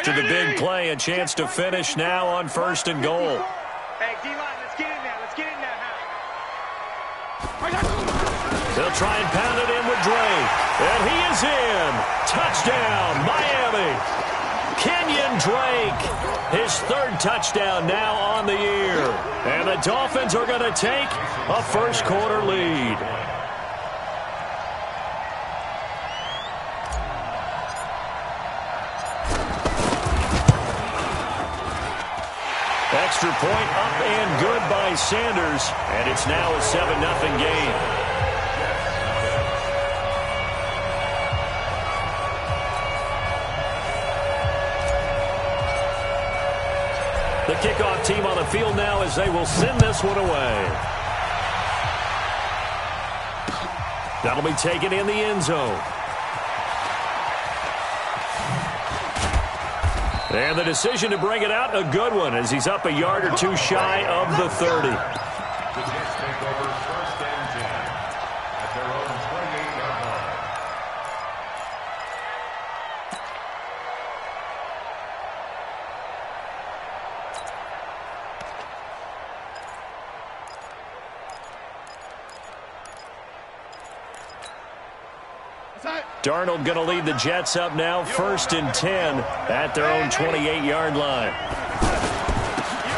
after the big play. A chance to finish now on 1st and goal. Hey, D-line, let's get in there. Let's get in there. They'll try and pound it in with Drake. And he is in. Touchdown, Miami. Kenyon Drake, his 3rd touchdown now on the year. And the Dolphins are going to take a first-quarter lead. Extra point up and good by Sanders. And it's now a 7-0 game. The kickoff team on the field now as they will send this one away. That'll be taken in the end zone. And the decision to bring it out, a good one, as he's up a yard or two shy of the 30. The Jets take over 1st and 10 at their own 28-yard line. Darnold going to lead the Jets up now, 1st and 10 at their own 28-yard line.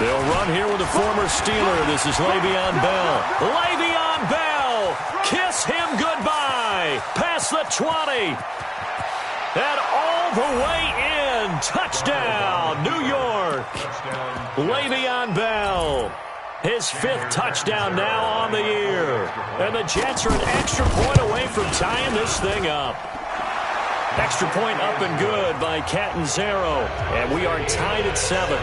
They'll run here with a former Steeler. This is Le'Veon Bell. Le'Veon Bell! Kiss him goodbye! Past the 20. And all the way in. Touchdown, New York. Le'Veon Bell. His 5th touchdown now on the year. And the Jets are an extra point away from tying this thing up. Extra point up and good by Catanzaro. And we are tied at 7.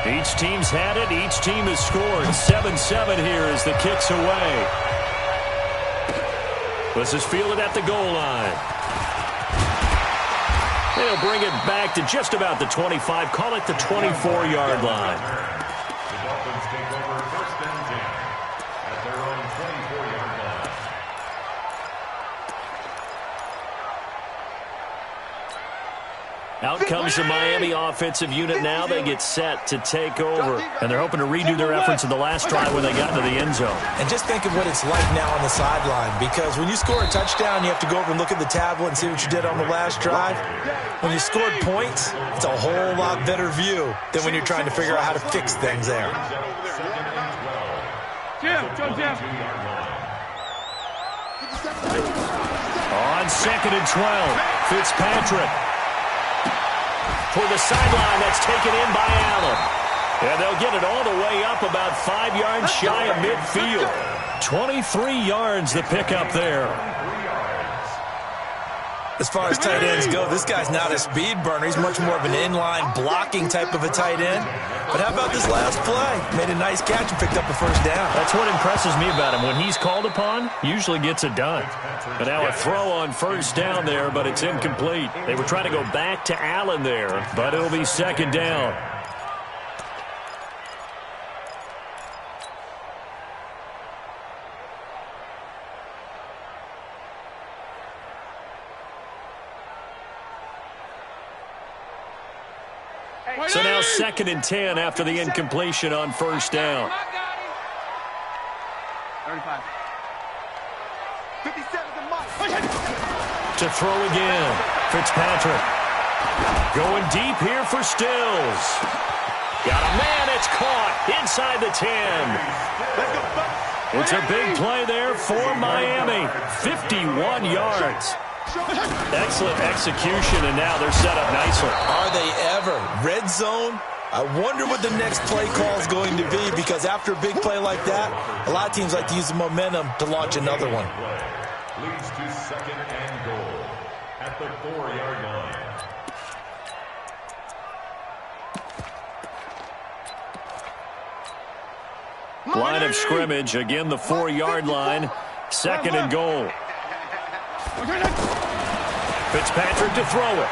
Each team's had it. Each team has scored. 7-7 here as the kick's away. This is fielded at the goal line. They'll bring it back to just about the 25. Call it the 24-yard line. The Dolphins take over 1st and 10 at their own 24-yard line. Out comes the Miami offensive unit now. They get set to take over. And they're hoping to redo their efforts in the last drive when they got into the end zone. And just think of what it's like now on the sideline. Because when you score a touchdown, you have to go over and look at the tablet and see what you did on the last drive. When you scored points, it's a whole lot better view than when you're trying to figure out how to fix things there. On 2nd and 12, Fitzpatrick. For the sideline, that's taken in by Allen. And they'll get it all the way up about 5 yards shy of midfield. 23 yards the pickup there. As far as tight ends go, this guy's not a speed burner. He's much more of an inline blocking type of a tight end. But how about this last play? Made a nice catch and picked up a 1st down. That's what impresses me about him. When he's called upon, usually gets it done. And now a throw on 1st down there, but it's incomplete. They were trying to go back to Allen there, but it'll be 2nd down. So now 2nd and 10 after the incompletion on 1st down. 35. 57 To throw again. Fitzpatrick. Going deep here for Stills. Got a man, it's caught inside the 10. It's a big play there for Miami. 51 yards. Excellent execution, and now they're set up nicely. Are they ever? Red zone? I wonder what the next play call is going to be, because after a big play like that, a lot of teams like to use the momentum to launch another one. Leads to 2nd and goal at the 4-yard line. Line of scrimmage, again the 4-yard line. 2nd and goal. Fitzpatrick to throw it.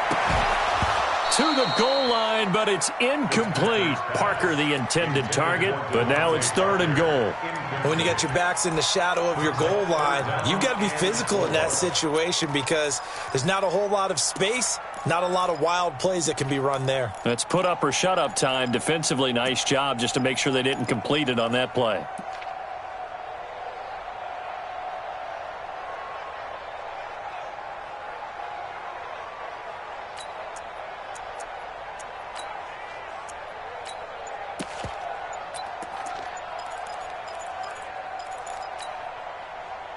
To the goal line, but it's incomplete. Parker the intended target, but now it's 3rd and goal. When you got your backs in the shadow of your goal line, you've got to be physical in that situation, because there's not a whole lot of space, Not a lot of wild plays that can be run there. That's put up or shut up time. Defensively, nice job just to make sure they didn't complete it on that play.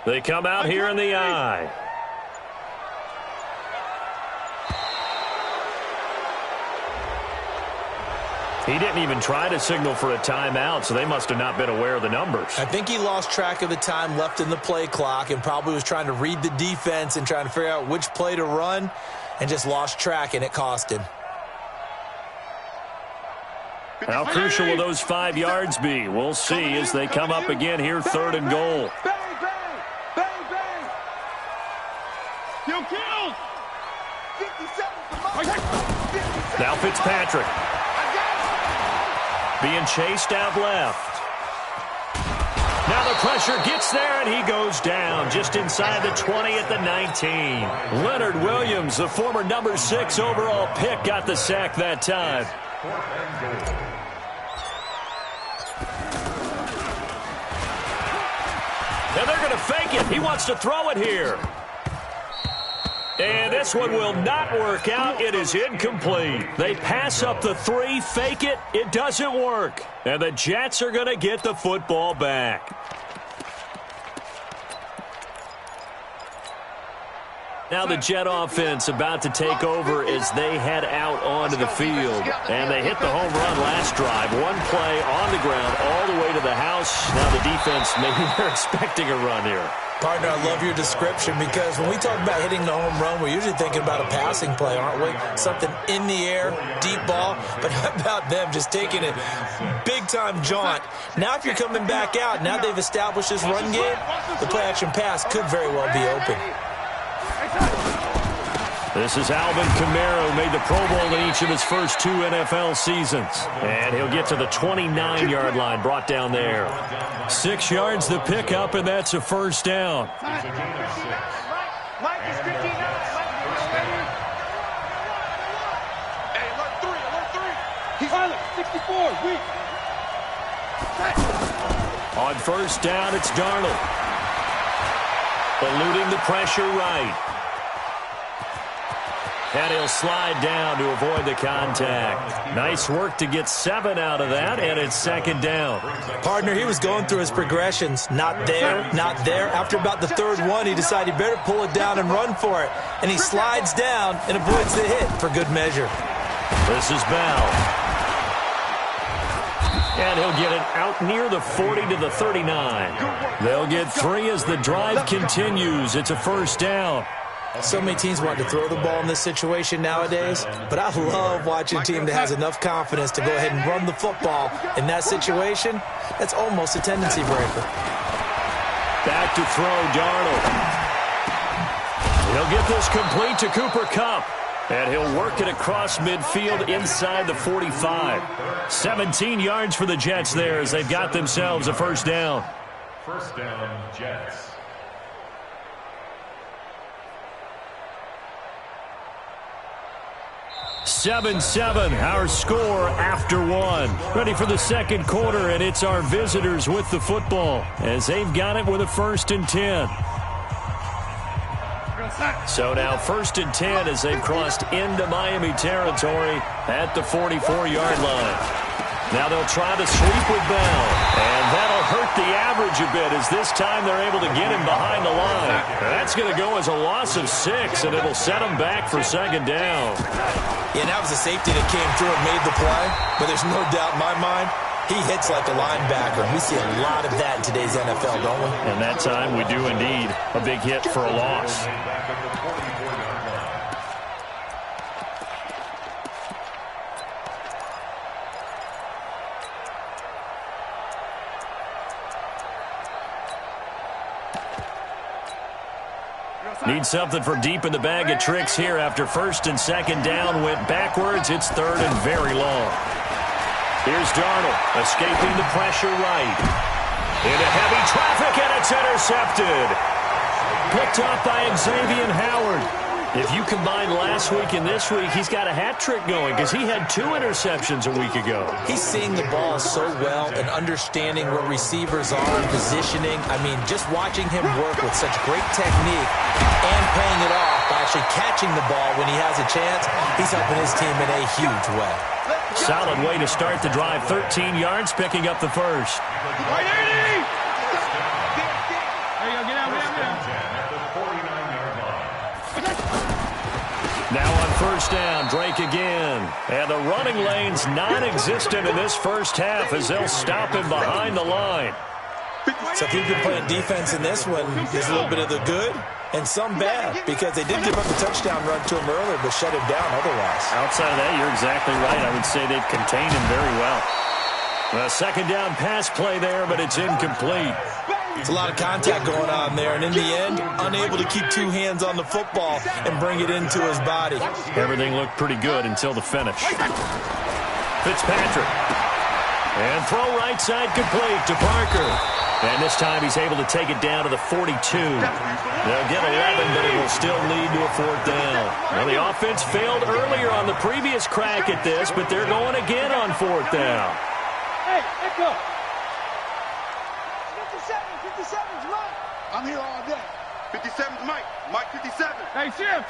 They come out here in the eye. He didn't even try to signal for a timeout, so they must have not been aware of the numbers. I think he lost track of the time left in the play clock and probably was trying to read the defense and trying to figure out which play to run and just lost track, and it cost him. How crucial will those 5 yards be? We'll see as they come up again here, 3rd and goal. Now Fitzpatrick. Being chased out left. Now the pressure gets there, and he goes down just inside the 20 at the 19. Leonard Williams, the former number 6 overall pick, got the sack that time. And they're going to fake it. He wants to throw it here. And this one will not work out. It is incomplete. They pass up the 3, fake it. It doesn't work. And the Jets are going to get the football back. Now the Jet offense about to take over as they head out onto the field. And they hit the home run last drive. 1 play on the ground all the way to the house. Now the defense, maybe they're expecting a run here. Partner, I love your description because when we talk about hitting the home run, we're usually thinking about a passing play, aren't we? Something in the air, deep ball. But how about them just taking it big-time jaunt? Now if you're coming back out, now they've established this run game, the play-action pass could very well be open. This is Alvin Kamara, who made the Pro Bowl in each of his first 2 NFL seasons. And he'll get to the 29-yard line, brought down there. 6 yards the pickup, and that's a first down. Mike is 59. Hey, alert 3. He's on it. 64. Weak. On first down, it's Darnold. Eluding the pressure right. And he'll slide down to avoid the contact. Nice work to get 7 out of that, and it's 2nd down. Partner, he was going through his progressions. Not there, not there. After about the 3rd one, he decided he better pull it down and run for it. And he slides down and avoids the hit for good measure. This is Bell. And he'll get it out near the 40 to the 39. They'll get 3 as the drive continues. It's a first down. So many teams want to throw the ball in this situation nowadays, but I love watching a team that has enough confidence to go ahead and run the football in that situation. That's almost a tendency breaker. Back to throw, Darnold. He'll get this complete to Cooper Kupp, and he'll work it across midfield inside the 45. 17 yards for the Jets there as they've got themselves a first down. First down, Jets. 7-7, our score after 1. Ready for the 2nd quarter, and it's our visitors with the football as they've got it with a 1st and 10. So now 1st and 10 as they've crossed into Miami territory at the 44-yard line. Now they'll try to sweep with Bell, and that'll hurt the average a bit as this time they're able to get him behind the line. That's going to go as a loss of 6, and it'll set him back for 2nd down. Yeah, that was a safety that came through and made the play, but there's no doubt in my mind, he hits like a linebacker. We see a lot of that in today's NFL, don't we? And that time we do indeed. A big hit for a loss. Need something from deep in the bag of tricks here after 1st and 2nd down went backwards. It's 3rd and very long. Here's Darnold escaping the pressure right. Into heavy traffic, and it's intercepted. Picked up by Xavier Howard. If you combine last week and this week, he's got a hat trick going because he had 2 interceptions a week ago. He's seeing the ball so well and understanding what receivers are, positioning. I mean, just watching him work with such great technique and paying it off by actually catching the ball when he has a chance, he's helping his team in a huge way. Solid way to start the drive. 13 yards, picking up the first. Now on first down, Drake again. And the running lane's non-existent in this first half as they'll stop him behind the line. So if you've been playing defense in this one, there's a little bit of the good and some bad because they did give up a touchdown run to him earlier but shut him down otherwise. Outside of that, you're exactly right. I would say they've contained him very well. A second down pass play there, but it's incomplete. It's a lot of contact going on there, and in the end, unable to keep 2 hands on the football and bring it into his body. Everything looked pretty good until the finish. Fitzpatrick. And throw right side complete to Parker. And this time he's able to take it down to the 42. They'll get 11, but it will still lead to a 4th down. Well, the offense failed earlier on the previous crack at this, but they're going again on 4th down. Hey, Echo. 57's Mike. I'm here all day. 57's Mike. Mike 57. Hey, Shiv.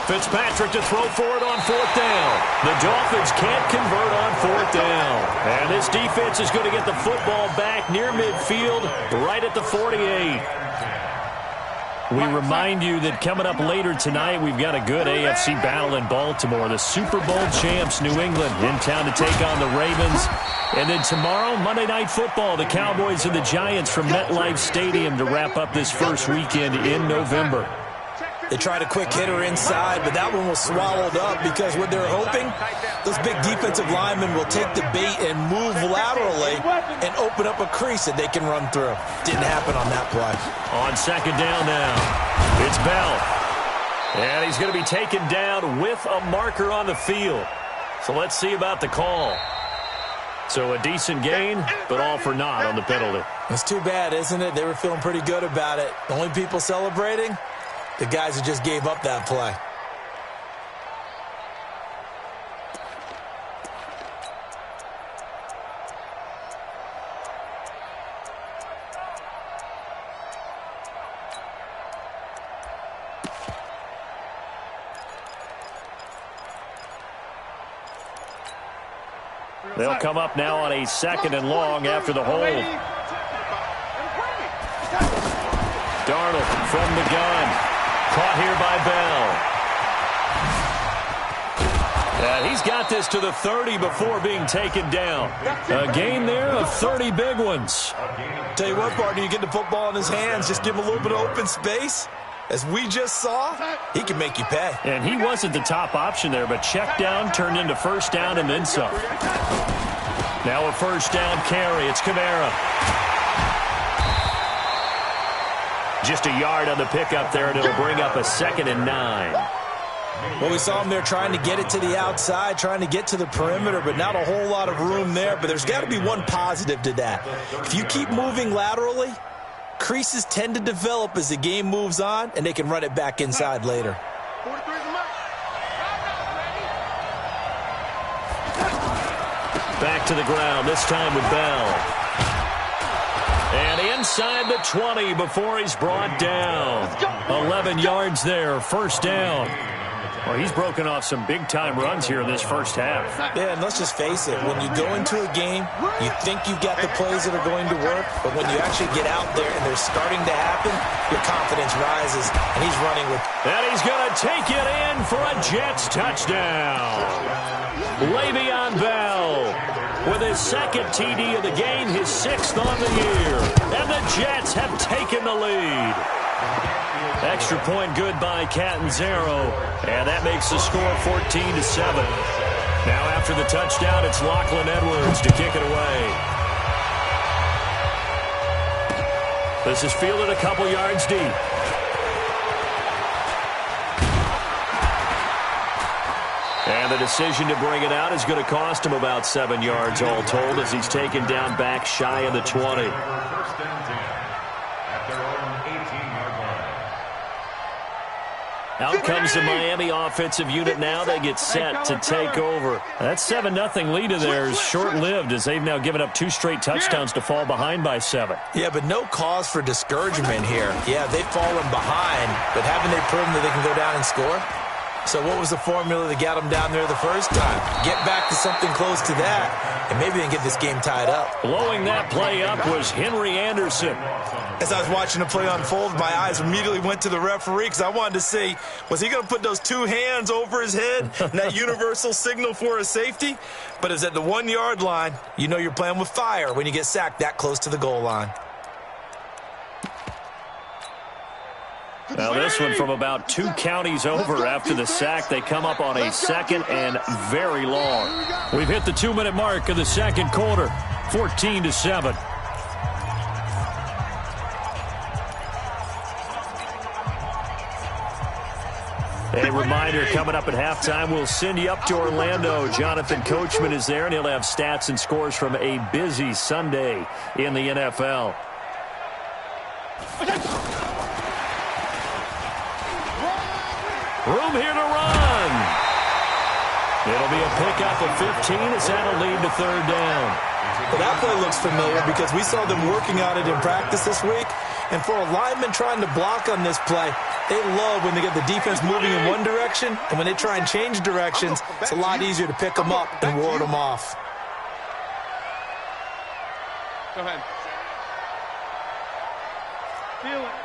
Fitzpatrick to throw for it on 4th down. The Dolphins can't convert on 4th down. And this defense is going to get the football back near midfield, right at the 48. We remind you that coming up later tonight, we've got a good AFC battle in Baltimore. The Super Bowl champs, New England, in town to take on the Ravens. And then tomorrow, Monday Night Football, the Cowboys and the Giants from MetLife Stadium to wrap up this first weekend in November. They tried a quick hitter inside, but that one was swallowed up because what they're hoping, those big defensive linemen will take the bait and move laterally and open up a crease that they can run through. Didn't happen on that play. On second down now, it's Bell. And he's going to be taken down with a marker on the field. So let's see about the call. So a decent gain, but all for naught on the penalty. It's too bad, isn't it? They were feeling pretty good about it. The only people celebrating, the guys who just gave up that play. They'll come up now on a 2nd and long after the hold. Darnold from the gun. Caught here by Bell. He's got this to the 30 before being taken down. A gain there of 30 big ones. Tell you what, partner, you get the football in his hands, just give him a little bit of open space. As we just saw, he can make you pay. And he wasn't the top option there, but check down turned into first down and then some. Now a first down carry. It's Kamara. Just a yard on the pickup there, and it'll bring up a 2nd and 9. Well, we saw him there trying to get it to the outside, trying to get to the perimeter, but not a whole lot of room there. But there's got to be one positive to that. If you keep moving laterally, creases tend to develop as the game moves on, and they can run it back inside later. Back to the ground, this time with Bell. And inside the 20 before he's brought down. 11 yards there, first down. Well, he's broken off some big-time runs here in this first half. Yeah, and let's just face it. When you go into a game, you think you've got the plays that are going to work, but when you actually get out there and they're starting to happen, your confidence rises, and he's running with... And he's going to take it in for a Jets touchdown. Le'Veon Bell with his 2nd TD of the game, his 6th on the year. And the Jets have taken the lead. Extra point good by Catanzaro, and that makes the score 14-7. Now after the touchdown, it's Lachlan Edwards to kick it away. This is fielded a couple yards deep. And the decision to bring it out is going to cost him about 7 yards all told as he's taken down back shy of the 20. First and 10 at their own 18-yard line. Out comes the Miami offensive unit now. They get set to take over. That 7-0 lead of theirs short-lived as they've now given up 2 straight touchdowns to fall behind by 7. Yeah, but no cause for discouragement here. Yeah, they've fallen behind, but haven't they proven that they can go down and score? So what was the formula that got them down there the first time? Get back to something close to that, and maybe they can get this game tied up. Blowing that play up was Henry Anderson. As I was watching the play unfold, my eyes immediately went to the referee because I wanted to see, was he going to put those 2 hands over his head, and that universal signal for a safety? But it's at the 1-yard line. You know you're playing with fire when you get sacked that close to the goal line. Now this one from about 2 counties over after the sack. They come up on a 2nd and very long. We've hit the 2-minute mark of the second quarter, 14-7. A reminder, coming up at halftime, we'll send you up to Orlando. Jonathan Coachman is there, and he'll have stats and scores from a busy Sunday in the NFL. Room here to run. It'll be a pickup of 15 as that'll lead to 3rd down. Well, that play looks familiar because we saw them working on it in practice this week. And for a lineman trying to block on this play, they love when they get the defense moving in one direction. And when they try and change directions, it's a lot easier to pick them up and ward them off. Go ahead. Feel it.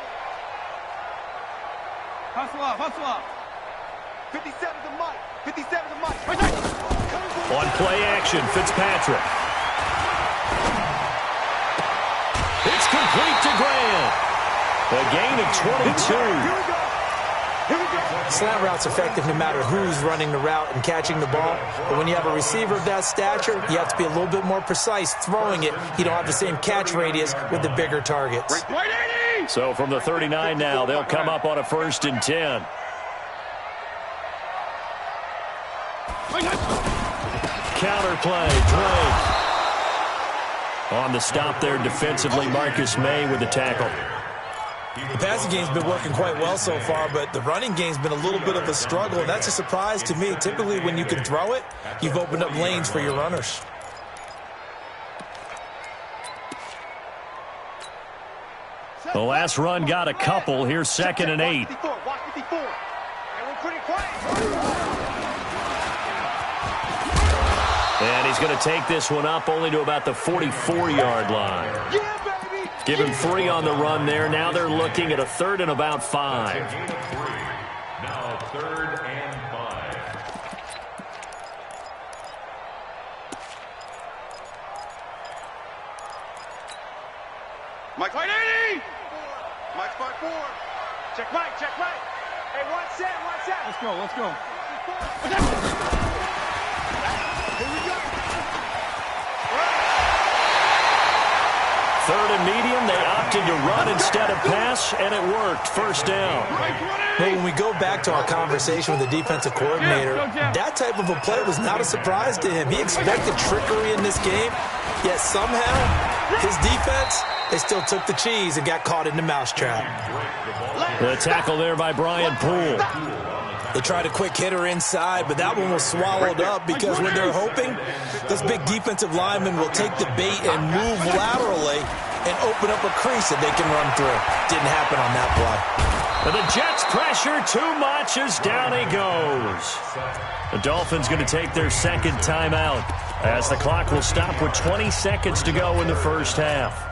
Hustle up, hustle up. 57 to Mike. 57 to Mike. On play action, Fitzpatrick. It's complete to Grant. A gain of 22. Slant route's effective no matter who's running the route and catching the ball. But when you have a receiver of that stature, you have to be a little bit more precise throwing it. You don't have the same catch radius with the bigger targets. So from the 39 now, they'll come up on a 1st and 10. Counter play, Drake. On the stop there defensively, Marcus May with the tackle. The passing game's been working quite well so far, but the running game's been a little bit of a struggle, and that's a surprise to me. Typically, when you can throw it, you've opened up lanes for your runners. The last run got a couple. Here's 2nd and 8. And he's going to take this one up only to about the 44-yard line. Give him 3 on the run there. Now they're looking at a 3rd and about 5. Now 3rd and 5. Mike 580. Mike 5-4. Check Mike, check Mike. Hey, one set. Let's go, let's go. Here we go. 3rd and medium, they opted to run instead of pass, and it worked. 1st down. Well, when we go back to our conversation with the defensive coordinator, that type of a play was not a surprise to him. He expected trickery in this game, yet somehow his defense, they still took the cheese and got caught in the mousetrap. The tackle there by Brian Poole. They tried a quick hitter inside, but that one was swallowed up because when they're hoping, those big defensive linemen will take the bait and move laterally and open up a crease that they can run through. Didn't happen on that play. And the Jets pressure too much as down he goes. The Dolphins going to take their 2nd timeout as the clock will stop with 20 seconds to go in the 1st half.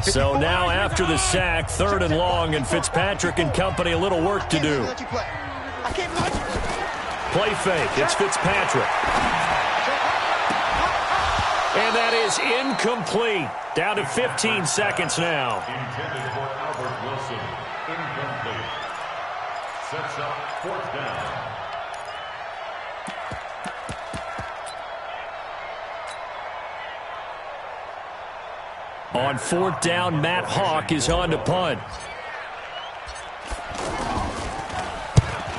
So now after the sack, 3rd and long, and Fitzpatrick and company a little work to do. Play fake, it's Fitzpatrick. And that is incomplete. Down to 15 seconds now. Intended for Albert Wilson. Incomplete. Sets up 4th down. On 4th down, Matt Hawk is on to punt.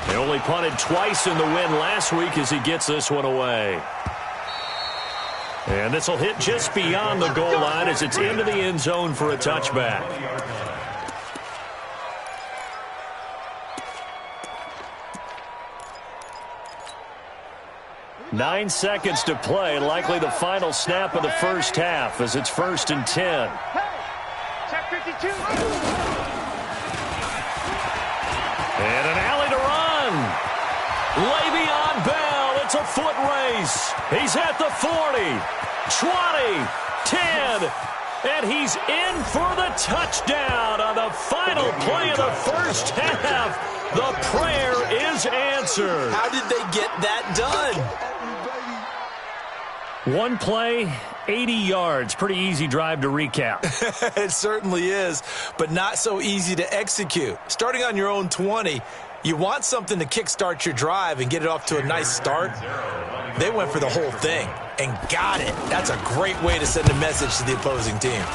He only punted twice in the win last week as he gets this one away. And this will hit just beyond the goal line as it's into the end zone for a touchback. 9 seconds to play, likely the final snap of the first half as it's 1st and 10. Check 52. And an alley to run. Le'Veon Bell, it's a foot race. He's at the 40, 20, 10, and he's in for the touchdown on the final play of the first half. The prayer is answered. How did they get that done? One play, 80 yards. Pretty easy drive to recap. It certainly is, but not so easy to execute. Starting on your own 20, you want something to kickstart your drive and get it off to a nice start. They went for the whole thing and got it. That's a great way to send a message to the opposing team.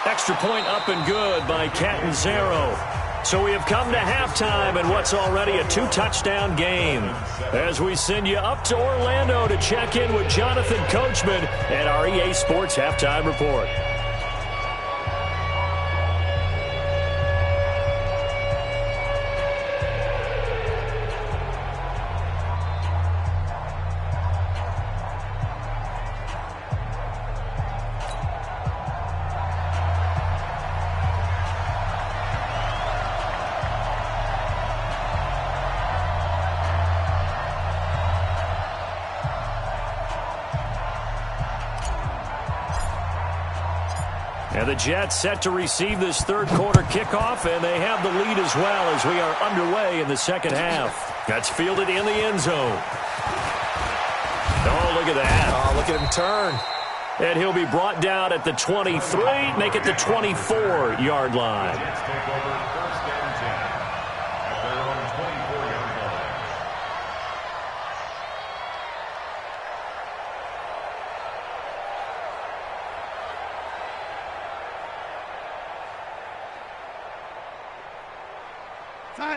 Extra point up and good by Catanzaro. So we have come to halftime in what's already a 2-touchdown game. As we send you up to Orlando to check in with Jonathan Coachman at our EA Sports Halftime Report. And the Jets set to receive this third-quarter kickoff, and they have the lead as well as we are underway in the second half. That's fielded in the end zone. Oh, look at that. Oh, look at him turn. And he'll be brought down at the 23, make it the 24-yard line. Jets take over 1st and 10 at their own 24-yard line.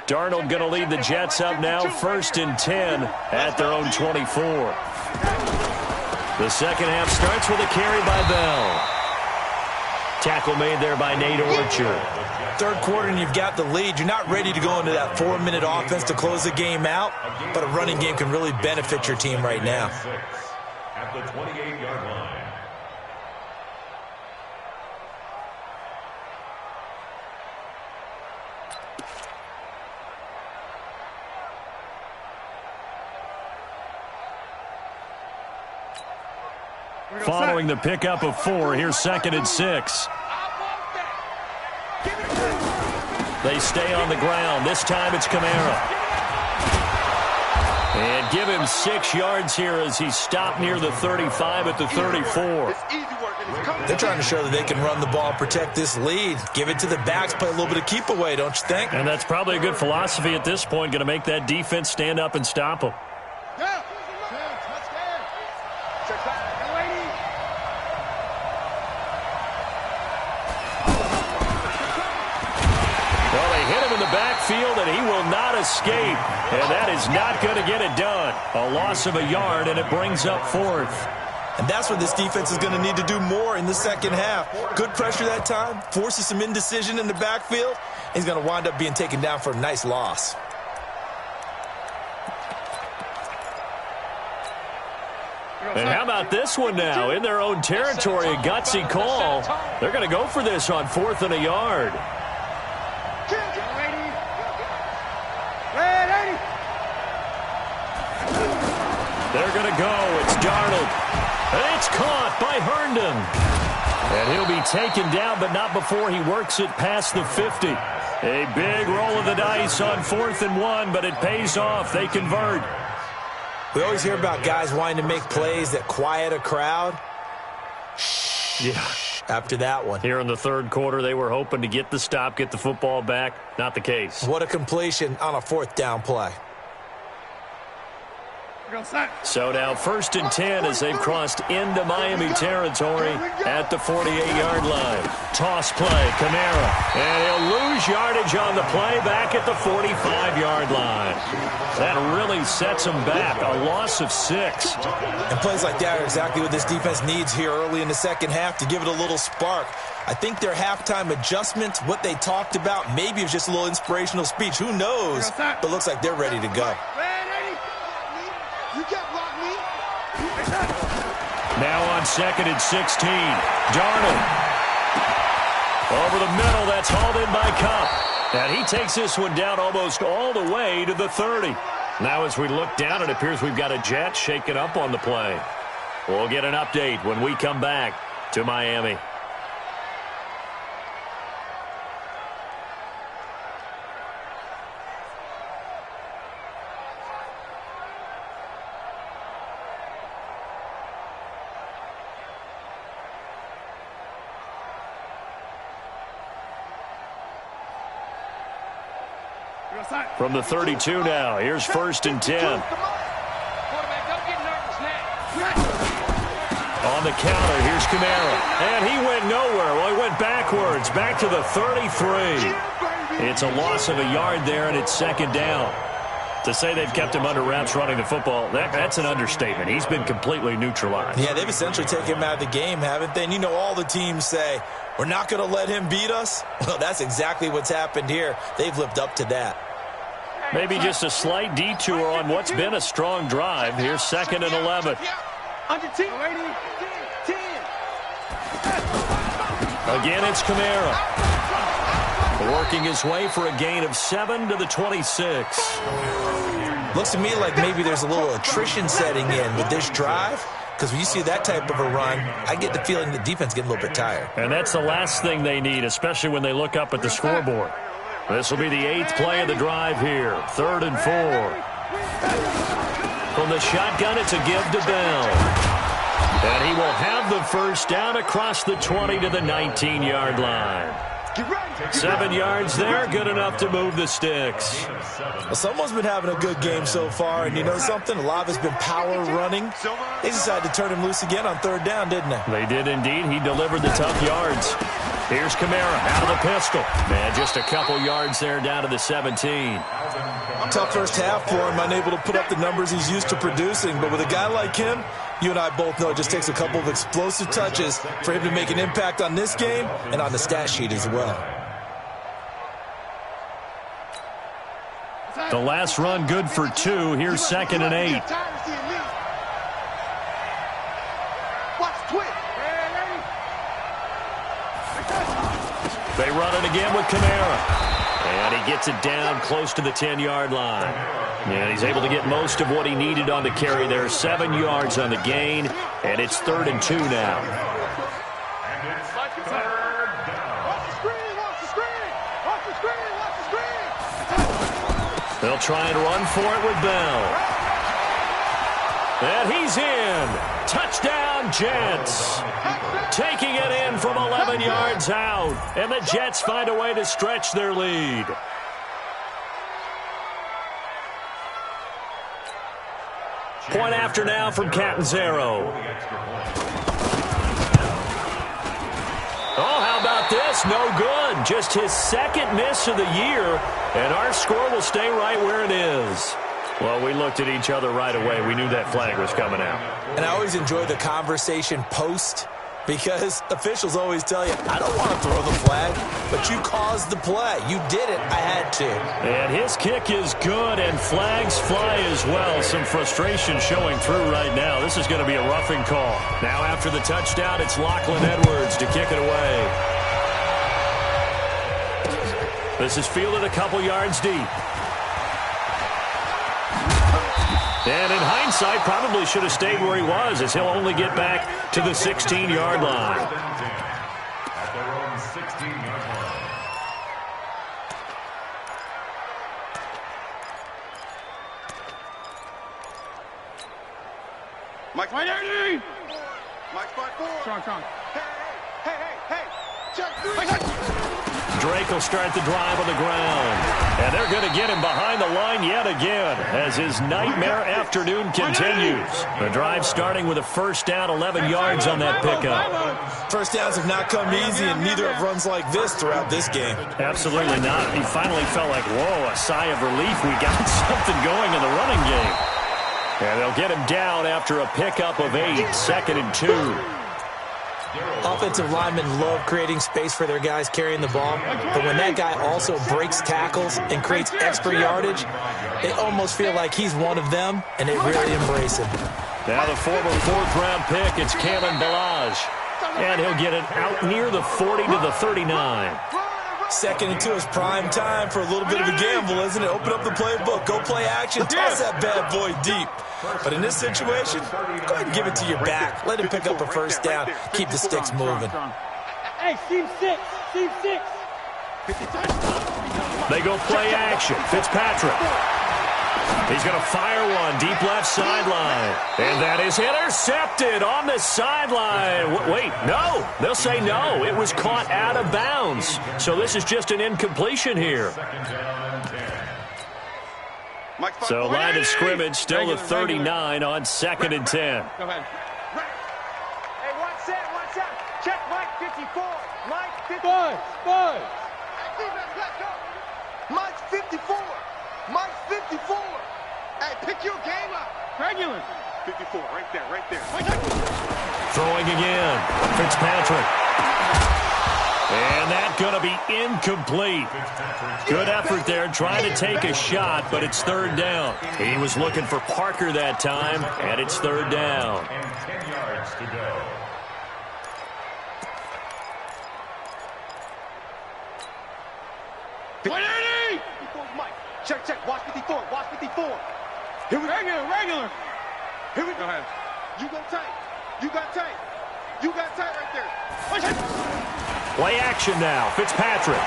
Darnold going to lead the Jets up now, 1st and 10 at their own 24. The second half starts with a carry by Bell. Tackle made there by Nate Orchard. Third quarter and you've got the lead. You're not ready to go into that 4-minute offense to close the game out, but a running game can really benefit your team right now. At the 28-yard line. Following the pickup of 4, here's 2nd and 6. They stay on the ground. This time it's Kamara. And give him 6 yards here as he's stopped near the 35 at the 34. They're trying to show that they can run the ball and protect this lead. Give it to the backs, play a little bit of keep away, don't you think? And that's probably a good philosophy at this point, going to make that defense stand up and stop them. Backfield, and he will not escape, and that is not going to get it done. A loss of a yard, and it brings up 4th. And that's what this defense is going to need to do more in the second half. Good pressure that time, forces some indecision in the backfield. He's going to wind up being taken down for a nice loss. And how about this one now? In their own territory, a gutsy call. They're going to go for this on 4th and a yard. They're going to go. It's Darnold. And it's caught by Herndon. And he'll be taken down, but not before he works it past the 50. A big roll of the dice on 4th and 1, but it pays off. They convert. We always hear about guys wanting to make plays that quiet a crowd. Yeah. After that one. Here in the third quarter, they were hoping to get the stop, get the football back. Not the case. What a completion on a 4th down play. So now 1st and 10 as they've crossed into Miami territory at the 48-yard line. Toss play, Kamara. And he'll lose yardage on the play back at the 45-yard line. That really sets him back. A loss of 6. And plays like that are exactly what this defense needs here early in the second half to give it a little spark. I think their halftime adjustment, what they talked about, maybe it was just a little inspirational speech. Who knows? But looks like they're ready to go. You can't block me. Now on 2nd and 16. Darnold. Over the middle, that's hauled in by Cup. And he takes this one down almost all the way to the 30. Now as we look down, it appears we've got a Jet shaken up on the play. We'll get an update when we come back to Miami. From the 32 now, here's 1st and 10. Quarterback, don't get nervous now. On the counter, here's Kamara. And he went nowhere. Well, he went backwards, back to the 33. It's a loss of a yard there, and it's 2nd down. To say they've kept him under wraps running the football, that's an understatement. He's been completely neutralized. Yeah, they've essentially taken him out of the game, haven't they? And you know all the teams say, we're not going to let him beat us. Well, that's exactly what's happened here. They've lived up to that. Maybe just a slight detour on what's been a strong drive. Here's 2nd and 11. Under 10. 10. Again, it's Kamara. Working his way for a gain of 7 to the 26. Looks to me like maybe there's a little attrition setting in with this drive. Because when you see that type of a run, I get the feeling the defense getting a little bit tired. And that's the last thing they need, especially when they look up at the scoreboard. This will be the 8th play of the drive here. 3rd and 4. From the shotgun, it's a give to Bell. And he will have the first down across the 20 to the 19-yard line. 7 yards there, good enough to move the sticks. Well, someone's been having a good game so far, and you know something? A lot of it's been power running. They decided to turn him loose again on 3rd down, didn't they? They did indeed. He delivered the tough yards. Here's Kamara out of the pistol. And just a couple yards there down to the 17. Tough first half for him, unable to put up the numbers he's used to producing. But with a guy like him, you and I both know it just takes a couple of explosive touches for him to make an impact on this game and on the stat sheet as well. The last run good for 2. Here's 2nd and 8. They run it again with Kamara. And he gets it down close to the 10-yard line. And he's able to get most of what he needed on the carry there. 7 yards on the gain. And it's 3rd and 2 now. They'll try and run for it with Bell. And he's in. Touchdown, Jets. Taking it in from 11 yards out. And the Jets find a way to stretch their lead. Point after now from Catanzaro. Oh, how about this? No good. Just his 2nd miss of the year. And our score will stay right where it is. Well, we looked at each other right away. We knew that flag was coming out. And I always enjoy the conversation post, because officials always tell you, I don't want to throw the flag, but you caused the play. You did it. I had to. And his kick is good, and flags fly as well. Some frustration showing through right now. This is going to be a roughing call. Now after the touchdown, it's Lachlan Edwards to kick it away. This is fielded a couple yards deep. And in hindsight, probably should have stayed where he was, as he'll only get back to the 16-yard line. At their own 16-yard line. Mike's my daddy. Mike's my 4. Strong. Hey. Check 3. Drake will start the drive on the ground. And they're going to get him behind the line yet again as his nightmare afternoon continues. The drive starting with a first down, 11 yards on that pickup. First downs have not come easy, and neither have runs like this throughout this game. Absolutely not. He finally felt like, whoa, a sigh of relief. We got something going in the running game. And they'll get him down after a pickup of 8, 2nd and 2. Offensive linemen love creating space for their guys carrying the ball, but when that guy also breaks tackles and creates extra yardage, they almost feel like he's one of them, and they really embrace him. Now the former fourth-round pick, it's Cameron Balaj. And he'll get it out near the 40 to the 39. Second and 2 is prime time for a little bit of a gamble, isn't it? Open up the playbook, go play action, toss that bad boy deep. But in this situation, go ahead and give it to your back. Let him pick up a first down. Keep the sticks moving. Hey, team 6. They go play action. Fitzpatrick. He's going to fire one deep left sideline. And that is intercepted on the sideline. Wait, no. They'll say no. It was caught out of bounds. So this is just an incompletion here. So line of scrimmage still the 39 on 2nd and 10. Go ahead. Hey, one set. Check Mike 54. Mike 54. Mike 54. Mike 54. Hey, pick your game up. Regular. 54, right there. Throwing again. Fitzpatrick. And that's going to be incomplete. Good effort there, trying to take a shot, but it's 3rd down. He was looking for Parker that time, and it's 3rd down. And 10 yards to go. Check. Watch 54. Here we go. Regular. Here we go. Go ahead. You go tight. Right there. Play action now. Fitzpatrick.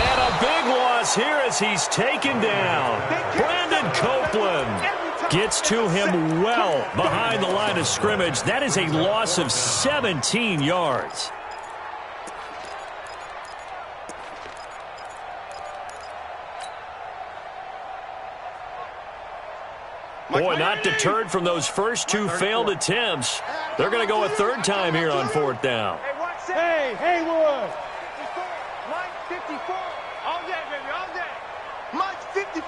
And a big loss here as he's taken down. Brandon Copeland gets to him well behind the line of scrimmage. That is a loss of 17 yards. Boy, not deterred from those first 2 failed attempts. They're going to go a 3rd time here on 4th down. Hey, Haywood. Mike 54. All day, baby, all day. Mike 54.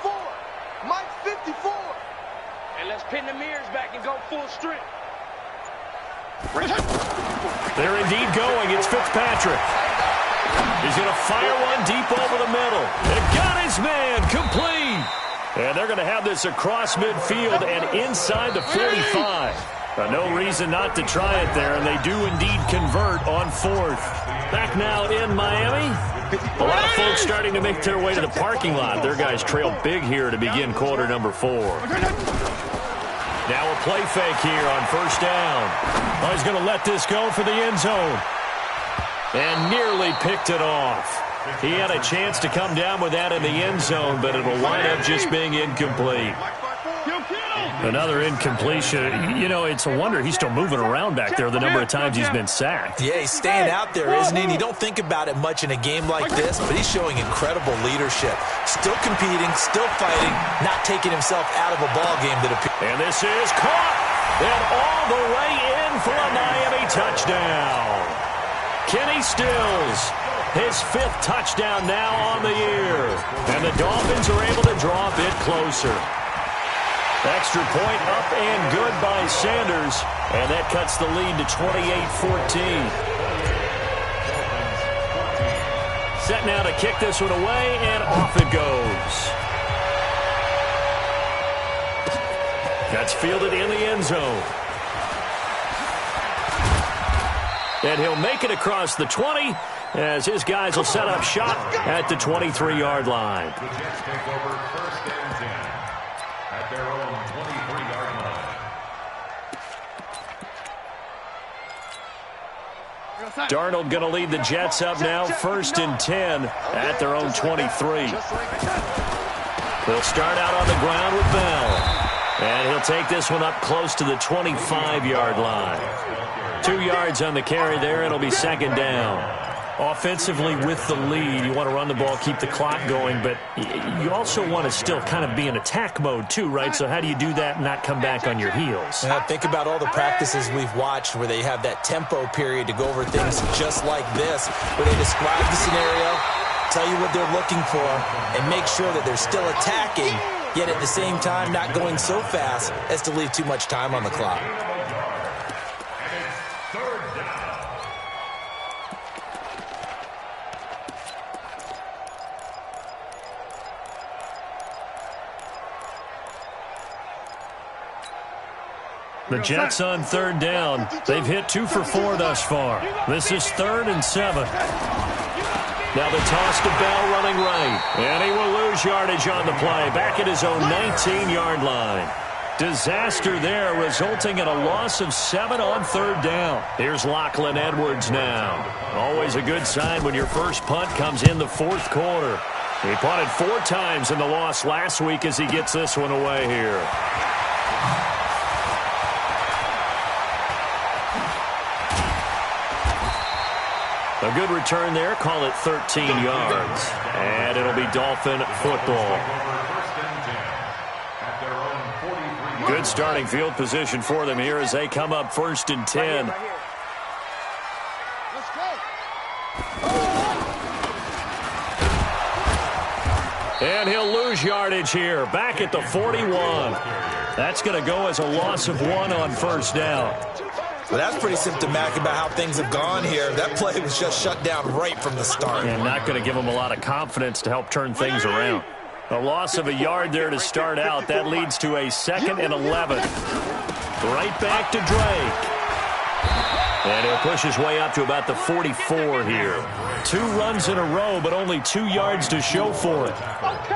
And let's pin the mirrors back and go full strength. They're indeed going. It's Fitzpatrick. He's going to fire one deep over the middle. And got his man complete. And they're going to have this across midfield and inside the 45. No reason not to try it there, and they do indeed convert on 4th. Back now in Miami. A lot of folks starting to make their way to the parking lot. Their guys trail big here to begin quarter number 4. Now a play fake here on 1st down. Oh, he's going to let this go for the end zone. And nearly picked it off. He had a chance to come down with that in the end zone, but it'll wind up just being incomplete. Another incompletion. You know, it's a wonder he's still moving around back there the number of times he's been sacked. Yeah, he's staying out there, isn't he? And you don't think about it much in a game like this, but he's showing incredible leadership. Still competing, still fighting, not taking himself out of a ball game that appears. And this is caught. And all the way in for a Miami touchdown. Kenny Stills. His 5th touchdown now on the year. And the Dolphins are able to draw a bit closer. Extra point up and good by Sanders. And that cuts the lead to 28-14. Set now to kick this one away, and off it goes. That's fielded in the end zone. And he'll make it across the 20 as his guys will set up shop at the 23-yard line. The Jets take over 1st and 10 at their own 23-yard line. Darnold going to lead the Jets up now, 1st and 10 at their own 23. They'll start out on the ground with Bell. And he'll take this one up close to the 25-yard line. 2 yards on the carry there, and it'll be 2nd down. Offensively with the lead, you want to run the ball, keep the clock going, but you also want to still kind of be in attack mode too, right? So how do you do that and not come back on your heels? Think about all the practices we've watched where they have that tempo period to go over things just like this, where they describe the scenario, tell you what they're looking for, and make sure that they're still attacking, yet at the same time not going so fast as to leave too much time on the clock. The Jets on third down. They've hit 2 for 4 thus far. This is 3rd and 7. Now the toss to Bell running right. And he will lose yardage on the play. Back at his own 19-yard line. Disaster there, resulting in a loss of 7 on third down. Here's Lachlan Edwards now. Always a good sign when your first punt comes in the 4th quarter. He punted 4 times in the loss last week as he gets this one away here. A good return there. Call it 13 yards. And it'll be Dolphin football. Good starting field position for them here as they come up 1st and 10. Let's go. And he'll lose yardage here. Back at the 41. That's going to go as a loss of 1 on 1st down. Well, that's pretty symptomatic about how things have gone here. That play was just shut down right from the start. And not going to give them a lot of confidence to help turn things around. A loss of a yard there to start out. That leads to a 2nd and 11. Right back to Drake. And he'll push his way up to about the 44 here. 2 runs in a row, but only 2 yards to show for it.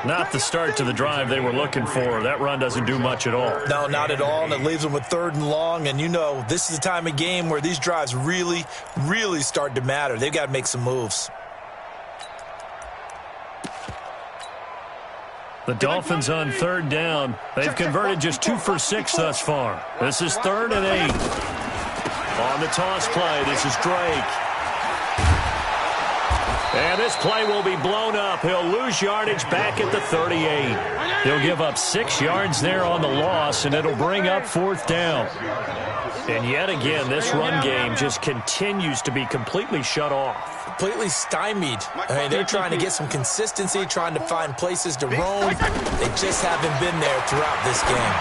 Not the start to the drive they were looking for. That run doesn't do much at all. No, not at all, and it leaves them with 3rd and long. And you know, this is the time of game where these drives really, really start to matter. They've got to make some moves. The Dolphins on 3rd down. They've converted just 2 for 6 thus far. This is 3rd and 8. On the toss play, this is Drake. And this play will be blown up. He'll lose yardage back at the 38. He'll give up 6 yards there on the loss, and it'll bring up 4th down. And yet again, this run game just continues to be completely shut off. Completely stymied. I mean, they're trying to get some consistency, trying to find places to roam. They just haven't been there throughout this game.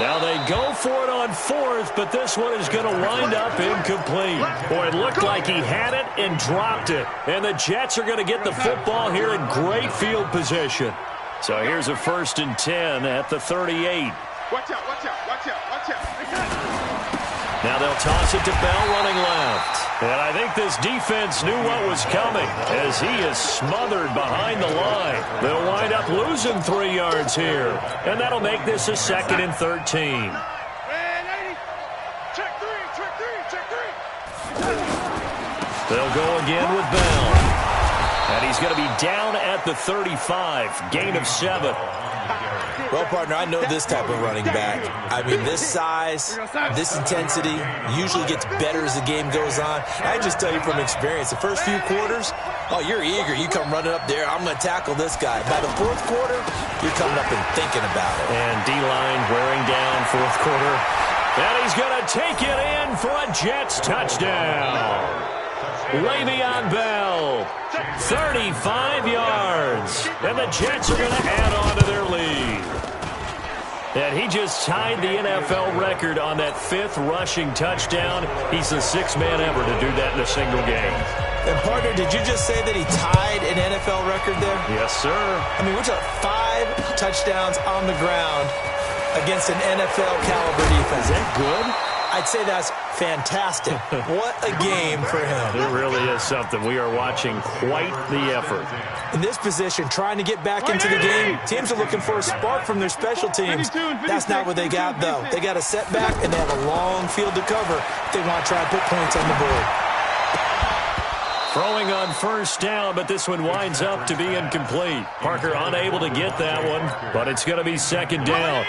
Now they go for it on 4th, but this one is going to wind up incomplete. Boy, it looked like he had it and dropped it. And the Jets are going to get the football here in great field position. So here's a 1st and 10 at the 38. Watch out, watch out, watch out, watch out. Now they'll toss it to Bell running left. And I think this defense knew what was coming as he is smothered behind the line. They'll wind up losing 3 yards here. And that'll make this a 2nd and 13. Check three, check three. They'll go again with Bell. And he's going to be down at the 35. Gain of 7. Well, partner, I know this type of running back. I mean, this size, this intensity usually gets better as the game goes on. I just tell you from experience, the first few quarters, oh, you're eager. You come running up there, I'm going to tackle this guy. By the 4th quarter, you're coming up and thinking about it. And D-line wearing down 4th quarter. And he's going to take it in for a Jets touchdown. Le'Veon Bell, 35 yards. And the Jets are going to add on to their lead. And he just tied the NFL record on that 5th rushing touchdown. He's the 6th man ever to do that in a single game. And, partner, did you just say that he tied an NFL record there? Yes, sir. I mean, we're talking 5 touchdowns on the ground against an NFL-caliber defense. Is that good? I'd say that's fantastic. What a game for him. It really is something. We are watching quite the effort. In this position, trying to get back into the game, teams are looking for a spark from their special teams. That's not what they got, though. They got a setback, and they have a long field to cover if they want to try and put points on the board. Throwing on 1st down, but this one winds up to be incomplete. Parker unable to get that one, but it's going to be 2nd down.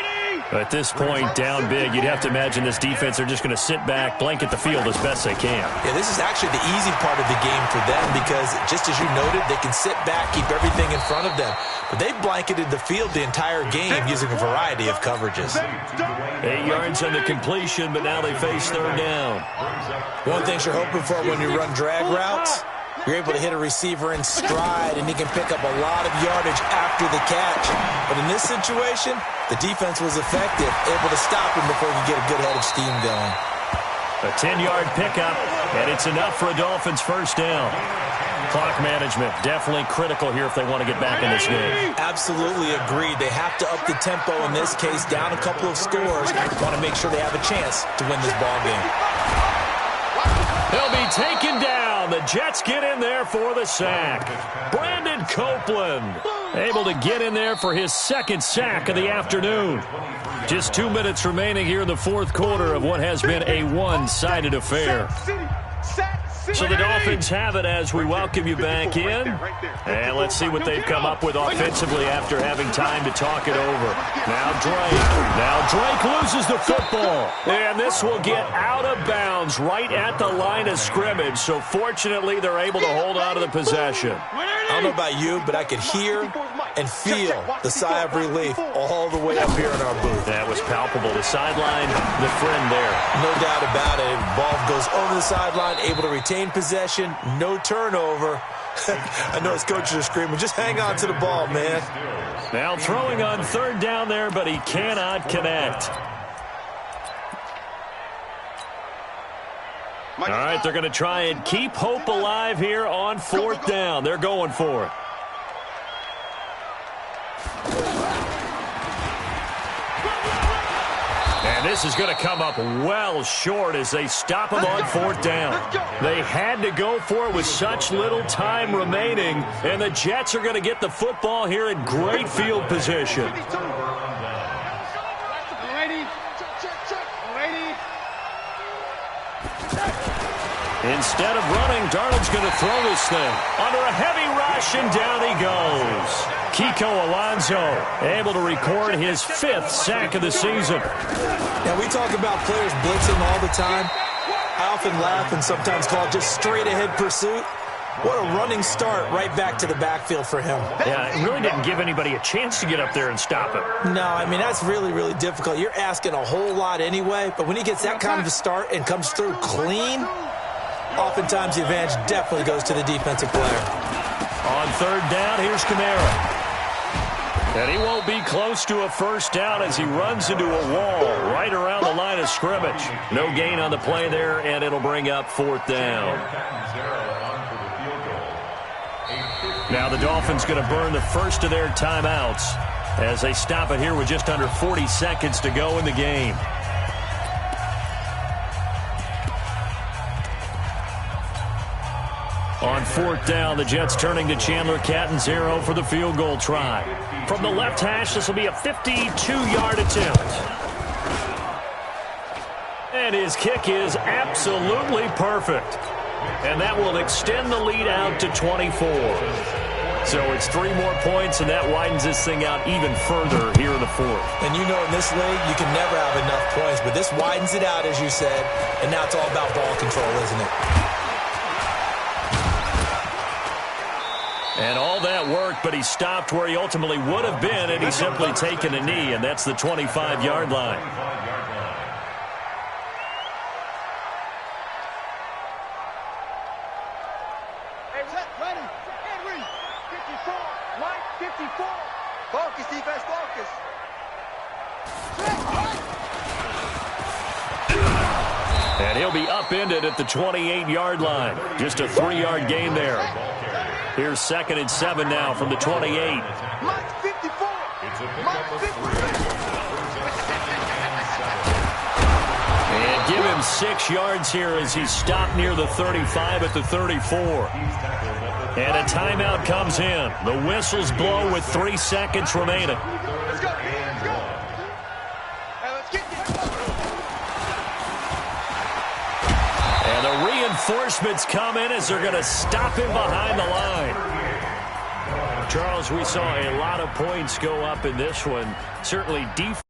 At this point, down big, you'd have to imagine this defense are just going to sit back, blanket the field as best they can. Yeah, this is actually the easy part of the game for them because, just as you noted, they can sit back, keep everything in front of them. But they've blanketed the field the entire game using a variety of coverages. 8 yards on the completion, but now they face 3rd down. One thing you're hoping for when you run drag routes, you're able to hit a receiver in stride, and he can pick up a lot of yardage after the catch. But in this situation, the defense was effective, able to stop him before he could get a good head of steam going. A 10-yard pickup, and it's enough for a Dolphins 1st down. Clock management, definitely critical here if they want to get back in this game. Absolutely agreed. They have to up the tempo in this case, down a couple of scores. Want to make sure they have a chance to win this ball game. He'll be taken down. The Jets get in there for the sack. Brandon Copeland able to get in there for his second sack of the afternoon. Just 2 minutes remaining here in the fourth quarter of what has been a one-sided affair. So the Dolphins have it as we welcome you back in. And let's see what they've come up with offensively after having time to talk it over. Now Drake loses the football. And this will get out of bounds right at the line of scrimmage. So fortunately, they're able to hold on to the possession. I don't know about you, but I could hear and feel the sigh of relief all the way up here in our booth. That was palpable. The sideline, the friend there. No doubt about it. Ball goes over the sideline, able to retain possession, no turnover. I know his coaches are screaming, just hang on to the ball, man. Now throwing on third down there, but he cannot connect. All right, they're going to try and keep hope alive here on fourth down. They're going for it. And this is going to come up well short as they stop him on fourth down. They had to go for it with such little time remaining, and the Jets are going to get the football here in great field position. Instead of running, Darnold's going to throw this thing under a heavy rush, and down he goes. Kiko Alonso able to record his 5th sack of the season. Now, we talk about players blitzing all the time. I often laugh and sometimes call it just straight-ahead pursuit. What a running start right back to the backfield for him. Yeah, it really didn't give anybody a chance to get up there and stop him. No, I mean, that's really, really difficult. You're asking a whole lot anyway, but when he gets that kind of a start and comes through clean, oftentimes the advantage definitely goes to the defensive player. On third down, here's Kamara. And he won't be close to a first down as he runs into a wall right around the line of scrimmage. No gain on the play there, and it'll bring up fourth down. Now the Dolphins going to burn the first of their timeouts as they stop it here with just under 40 seconds to go in the game. On fourth down, the Jets turning to Chandler Catanzaro for the field goal try. From the left hash, this will be a 52-yard attempt. And his kick is absolutely perfect. And that will extend the lead out to 24. So it's 3 more points, and that widens this thing out even further here in the fourth. And you know in this league, you can never have enough points, but this widens it out, as you said, and now it's all about ball control, isn't it? And all that worked, but he stopped where he ultimately would have been, and he's simply taken a knee, and that's the 25-yard line. Ready. Henry. 54. Mike, 54. Focus, defense, focus. And he'll be upended at the 28-yard line. Just a 3-yard gain there. Here's 2nd and 7 now from the 28. Mike, 54. Mike, 54. And give him 6 yards here as he stopped near the 35 at the 34. And a timeout comes in. The whistles blow with 3 seconds remaining. Let's go. Let's go. Hey, let's get this. And the reinforcements come in as they're going to stop him behind the line. Charles, we saw a lot of points go up in this one. Certainly defense.